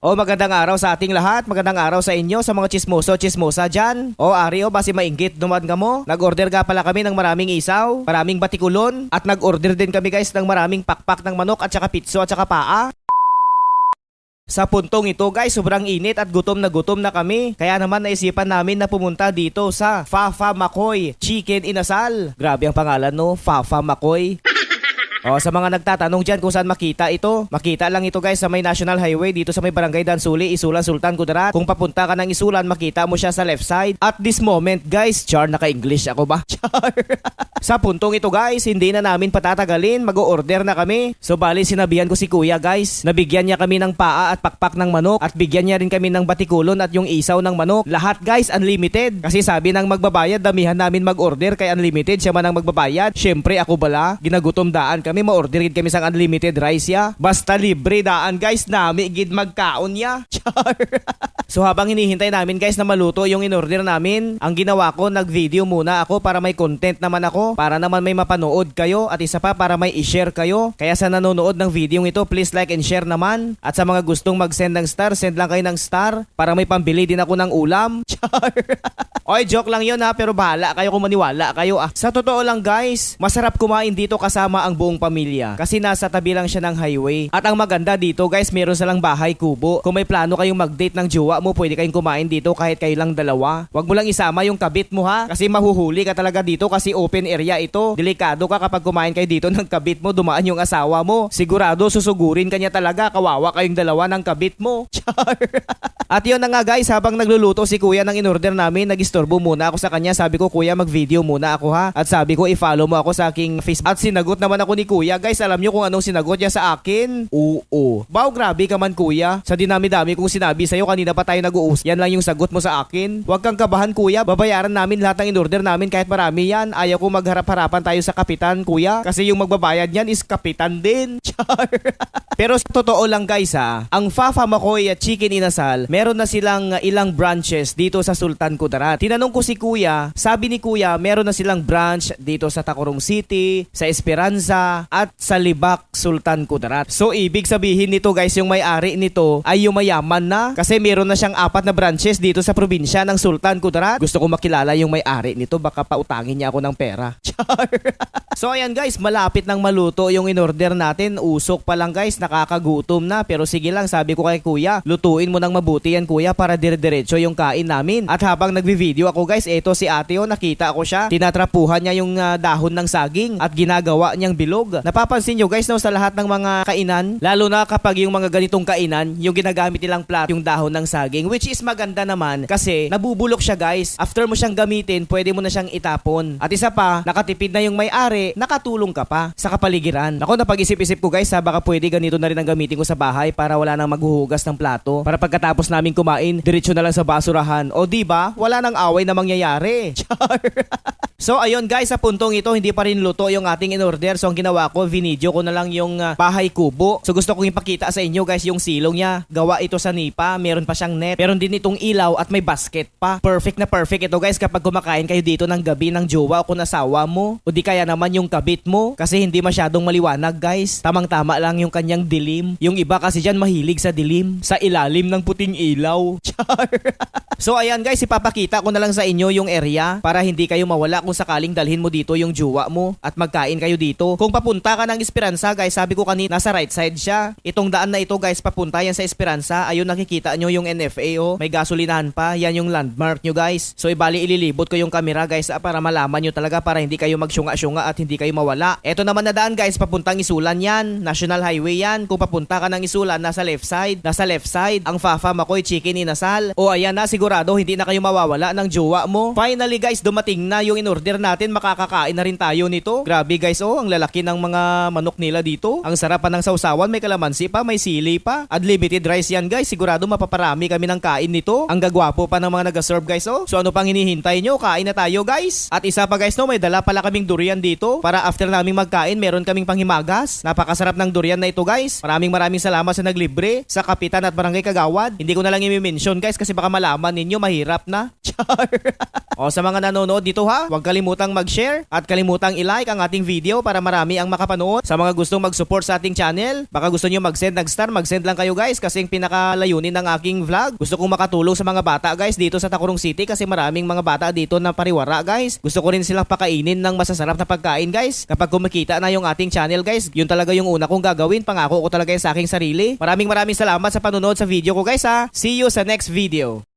O magandang araw sa ating lahat, magandang araw sa inyo, sa mga chismoso, chismosa dyan. O Ari, basi mainggit duman ka mo. Nag-order nga pala kami ng maraming isaw, maraming batikulon, at nag-order din kami guys ng maraming pakpak ng manok at saka pitso at saka paa. Sa puntong ito guys, sobrang init at gutom na kami. Kaya naman naisipan namin na pumunta dito sa Fafa Makoy Chicken Inasal. Grabe ang pangalan no, Fafa Makoy. O, sa mga nagtatanong dyan kung saan makita ito, makita lang ito guys sa may National Highway dito sa may Barangay Dansuli, Isulan, Sultan Kudarat. Kung papunta ka ng Isulan, makita mo siya sa left side. At this moment guys, char, naka-English ako ba? Char. Sa puntong ito guys, hindi na namin patatagalin, mag-o-order na kami. So bali sinabihan ko si kuya guys, nabigyan niya kami ng paa at pakpak ng manok, at bigyan niya rin kami ng batikulon at yung isaw ng manok. Lahat guys, unlimited. Kasi sabi ng magbabayad, damihan namin mag-order kay unlimited, siya man ang magbabayad. Syempre ako bala, ginagutom daan kami, ma-order gid kami sang unlimited rice ya. Basta libre daan guys, nami gid magkaon ya. Char. So habang hinihintay namin guys na maluto yung in-order namin, ang ginawa ko, nag-video muna ako para may content naman ako, para naman may mapanood kayo, at isa pa para may i-share kayo. Kaya sa nanonood ng video ito, please like and share naman. At sa mga gustong mag-send ng star, send lang kayo ng star para may pambili din ako ng ulam. Char. Oy, joke lang yun ha, pero bahala kayo kung maniwala kayo ah. Sa totoo lang guys, masarap kumain dito kasama ang buong pamilya kasi nasa tabi lang siya ng highway. At ang maganda dito guys, meron silang bahay kubo. Kung may plano kayong mag-date ng jowa mo, pwede kayong kumain dito kahit kayo lang dalawa. Wag mo lang isama yung kabit mo ha, kasi mahuhuli ka talaga dito kasi open area ito. Delikado ka kapag kumain kayo dito ng kabit mo, dumaan yung asawa mo. Sigurado susugurin ka niya talaga, kawawa kayong dalawa ng kabit mo. Char. At yun na nga guys, habang nagluluto si kuya ng in-order namin, nag-istorbo muna ako sa kanya. Sabi ko, kuya mag-video muna ako ha. At sabi ko, i-follow mo ako sa aking Facebook. At sinagot naman ako ni kuya. Guys, alam nyo kung anong sinagot niya sa akin? Oo. Wow, grabe ka man kuya. Sa dinami-dami kong sinabi sa'yo, kanina pa tayo nag-uus. Yan lang yung sagot mo sa akin. Huwag kang kabahan kuya, babayaran namin lahat ng in-order namin kahit marami yan. Ayaw ko magharap-harapan tayo sa kapitan kuya, kasi yung magbabayad yan is kapitan din. Char. Pero sa totoo lang guys ha, ang Fafa Makoy Chicken Inasal, meron na silang ilang branches dito sa Sultan Kudarat. Tinanong ko si kuya, sabi ni kuya meron na silang branch dito sa Tacurong City, sa Esperanza, at sa Libak, Sultan Kudarat. So ibig sabihin nito guys, yung may-ari nito ay yumayaman na, kasi meron na siyang 4 na branches dito sa probinsya ng Sultan Kudarat. Gusto ko makilala yung may-ari nito, baka pautangin niya ako ng pera. Char. So ayan guys, malapit nang maluto yung in-order natin. Usok pa lang guys, nakakagutom na. Pero sige lang, sabi ko kay kuya, lutuin mo nang mabuti yan kuya para dire-diretso yung kain namin. At habang nagvi-video ako guys, eto si ate nakita ko siya. Tinatrapuhan niya yung dahon ng saging at ginagawa niyang bilog. Napapansin nyo guys no, sa lahat ng mga kainan, lalo na kapag yung mga ganitong kainan, yung ginagamit nilang plat, yung dahon ng saging, which is maganda naman kasi nabubulok siya guys. After mo siyang gamitin, pwede mo na siyang itapon. At isa pa, nakatipid na yung may-ari, nakatulong ka pa sa kapaligiran. Ako, napag-isip-isip ko guys, baka pwede ganito na rin ang gamitin ko sa bahay para wala nang maghuhugas ng plato. Para pagkatapos namin kumain, diretso na lang sa basurahan. O diba, wala nang away na mangyayari. Char. So ayun guys, sa puntong ito hindi pa rin luto yung ating in-order. So ang ginawa ko, vinidyo ko na lang yung bahay kubo. So gusto kong ipakita sa inyo guys yung silong niya. Gawa ito sa nipa, meron pa siyang net, meron din itong ilaw at may basket pa. Perfect na perfect ito guys kapag kumakain kayo dito ng gabi ng jowa o kung asawa mo, o di kaya naman yung kabit mo, kasi hindi masyadong maliwanag guys. Tamang-tama lang yung kanyang dilim. Yung iba kasi dyan mahilig sa dilim, sa ilalim ng puting ilaw. Char. So ayan guys, ipapakita ko na lang sa inyo yung area para hindi kayo mawala kung sakaling dalhin mo dito yung jowa mo at magkain kayo dito. Kung papunta ka ng Esperanza guys, sabi ko kanina nasa right side siya. Itong daan na ito guys, papunta yan sa Esperanza. Ayun, nakikita nyo yung NFA may gasolinahan pa. Yan yung landmark nyo guys. So ibali ililibot ko yung camera guys para malaman nyo talaga, para hindi kayo magsyunga-syunga at hindi kayo mawala. Ito naman na daan guys, papuntang Isulan yan. National Highway yan. Kung papunta ka ng Isulan, nasa left side. Nasa left side, ang Fafa Makoy Chicken Inasal. O ayan na, sigurado hindi na kayo mawawala ng jowa mo. Finally guys, dumating na yung in-order natin. Makakakain na rin tayo nito. Grabe guys, ang lalaki ng mga manok nila dito. Ang sarap pa ng sausawan, may kalamansi pa, may sili pa. Unlimited rice yan guys. Sigurado mapaparami kami ng kain nito. Ang gagwapo pa ng mga nag-serve guys. So ano pang hinihintay nyo? Kain na tayo guys. At isa pa guys, may dala pala kaming durian dito para after naming magkain, meron kaming panghimagas. Napakasarap ng durian na ito guys. Maraming salamat sa naglibre, sa kapitan at barangay Kagawad. Hindi ko na lang i-mention guys kasi baka malaman ninyo mahirap na. Char. O sa mga nanonood dito ha, wag huwag kalimutang mag-share at kalimutang i-like ang ating video para marami ang makapanood. Sa mga gustong mag-support sa ating channel, baka gusto nyo mag-send ng star, mag-send lang kayo guys kasi yung pinakalayunin ng aking vlog. Gusto kong makatulong sa mga bata guys dito sa Tacurong City kasi maraming mga bata dito na pariwara guys. Gusto ko rin silang pakainin ng masasarap na pagkain guys. Kapag kumikita na yung ating channel guys, yun talaga yung una kong gagawin. Pangako ko talaga yung sa aking sarili. Maraming salamat sa panonood sa video ko guys ha. See you sa next video.